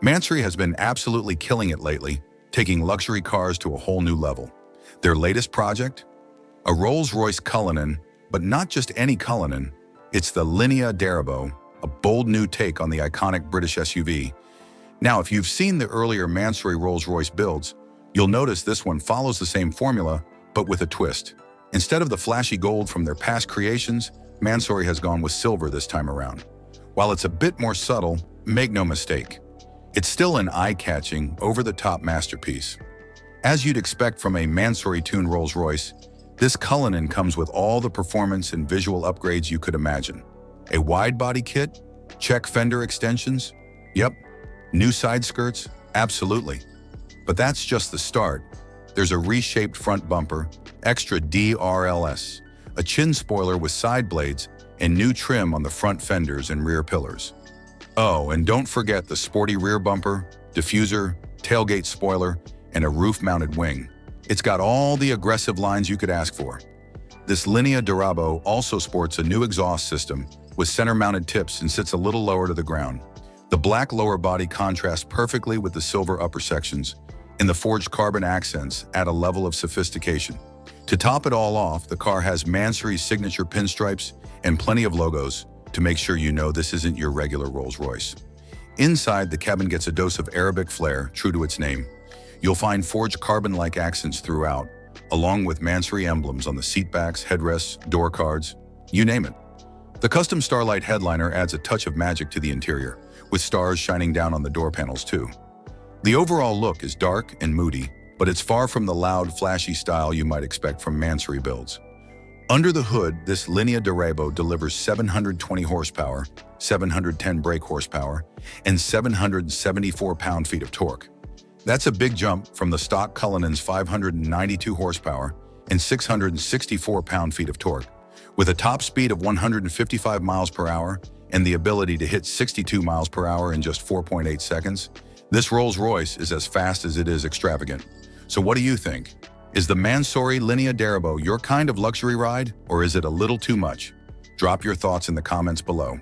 Mansory has been absolutely killing it lately, taking luxury cars to a whole new level. Their latest project? A Rolls-Royce Cullinan, but not just any Cullinan. It's the Linea D'Arabo, a bold new take on the iconic British SUV. Now, if you've seen the earlier Mansory Rolls-Royce builds, you'll notice this one follows the same formula, but with a twist. Instead of the flashy gold from their past creations, Mansory has gone with silver this time around. While it's a bit more subtle, make no mistake, it's still an eye-catching, over-the-top masterpiece. As you'd expect from a Mansory-tuned Rolls-Royce, this Cullinan comes with all the performance and visual upgrades you could imagine. A wide-body kit? Check. Fender extensions? Yep. New side skirts? Absolutely. But that's just the start. There's a reshaped front bumper, extra DRLs, a chin spoiler with side blades, and new trim on the front fenders and rear pillars. Oh, and don't forget the sporty rear bumper, diffuser, tailgate spoiler, and a roof-mounted wing. It's got all the aggressive lines you could ask for. This Linea D'Arabo also sports a new exhaust system with center-mounted tips and sits a little lower to the ground. The black lower body contrasts perfectly with the silver upper sections, and the forged carbon accents add a level of sophistication. To top it all off, the car has Mansory's signature pinstripes and plenty of logos to make sure you know this isn't your regular Rolls-Royce. Inside, the cabin gets a dose of Arabic flair, true to its name. You'll find forged carbon-like accents throughout, along with Mansory emblems on the seatbacks, headrests, door cards, you name it. The custom Starlight headliner adds a touch of magic to the interior, with stars shining down on the door panels too. The overall look is dark and moody, but it's far from the loud, flashy style you might expect from Mansory builds. Under the hood, this Linea D'Arabo delivers 720 horsepower, 710 brake horsepower, and 774 pound-feet of torque. That's a big jump from the stock Cullinan's 592 horsepower and 664 pound-feet of torque. With a top speed of 155 miles per hour and the ability to hit 62 miles per hour in just 4.8 seconds, this Rolls-Royce is as fast as it is extravagant. So what do you think? Is the Mansory Linea D'Arabo your kind of luxury ride, or is it a little too much? Drop your thoughts in the comments below.